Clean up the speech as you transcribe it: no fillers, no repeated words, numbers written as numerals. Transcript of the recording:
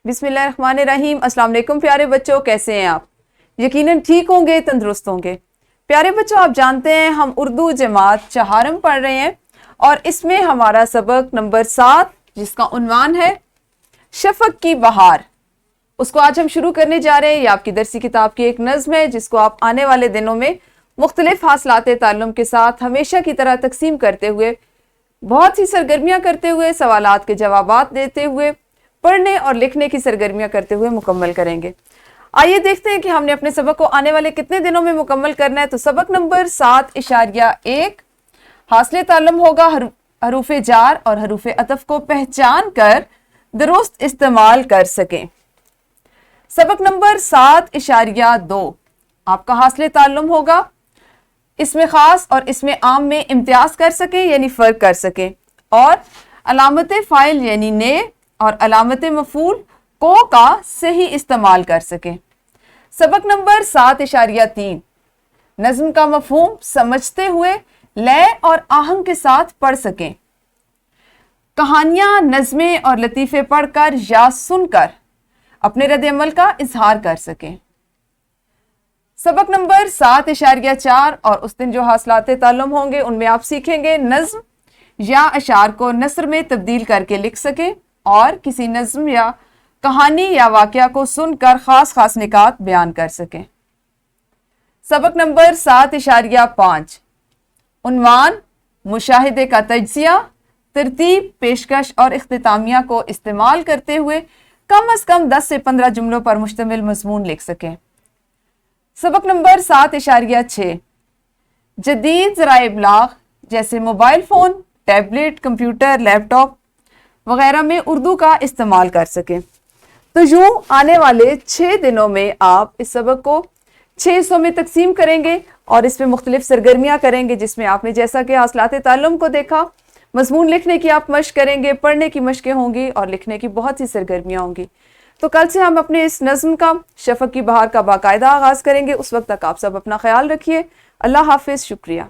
बिस्मिल्लाहिर्रहमानिर्रहीम। अस्सलाम वालेकुम प्यारे बच्चों, कैसे हैं आप? यकीनन ठीक होंगे, तंदुरुस्त होंगे। प्यारे बच्चों, आप जानते हैं हम उर्दू जमात चहारम पढ़ रहे हैं और इसमें हमारा सबक नंबर 7 जिसका उन्वान है शफक की बहार, उसको आज हम शुरू करने जा रहे हैं। ये आपकी दरसी किताब की एक नज़्म है जिसको आप आने वाले दिनों में मुख्तलिफ हासिलाते ताल्लुम के साथ हमेशा की तरह तकसीम करते हुए, बहुत सी सरगर्मियाँ करते हुए, सवालात के जवाबात देते हुए, पढ़ने और लिखने की सरगर्मियाँ करते हुए मुकम्मल करेंगे। आइए देखते हैं कि हमने अपने सबक को आने वाले कितने दिनों में मुकम्मल करना है। तो सबक नंबर 7.1 हासिल ताल्लुम होगा हरूफ जार और हरूफ अतफ को पहचान कर दुरुस्त इस्तेमाल कर सकें। सबक नंबर 7.2 आपका हासिल ताल्लुम होगा इसमें खास और इसमें आम में इम्तियाज कर सकें यानी फ़र्क कर सकें, और अलामत फ़ाइल यानी ने और अलामत मफूल को का सही इस्तेमाल कर सकें। सबक नंबर 7.3 नज़्म का मफहूम समझते हुए लय और आहंग के साथ पढ़ सकें। कहानियाँ, नज़में और लतीफ़े पढ़कर या सुनकर अपने रद्द अमल का इजहार कर सकें। सबक नंबर 7.4 और उस दिन जो हासिलाते ताल्लुम होंगे उनमें आप सीखेंगे नज़्म या अशार को नस्र में तब्दील करके लिख सकें और किसी नज़्म या कहानी या वाक़या को सुनकर ख़ास ख़ास निकात बयान कर सकें। सबक नंबर 7.5 उन्वान मुशाहिदे का तज्ज़िया, तरतीब, पेशकश और इख्तितामिया को इस्तेमाल करते हुए कम अज़ कम 10 से 15 जुमलों पर मुश्तमिल मज़मून लिख सकें। सबक नंबर 7.6 जदीद ज़राए इब्लाग जैसे mobile phone, tablet, computer, laptop वगैरह में उर्दू का इस्तेमाल कर सकें। तो यूँ आने वाले 6 दिनों में आप इस सबक को 6 हिस्सों में तकसीम करेंगे और इसमें मुख्तलिफ सरगर्मियाँ करेंगे, जिसमें आपने जैसा कि हासिलाते ताल्लुम को देखा, मज़मून लिखने की आप मश्क करेंगे, पढ़ने की मश्कें होंगी और लिखने की बहुत सी सरगर्मियाँ होंगी। तो कल से हम अपने इस नज़्म का शफक की बहार का बाकायदा आगाज़ करेंगे। उस वक्त तक आप सब अपना ख्याल रखिए। अल्लाह हाफिज़, शुक्रिया।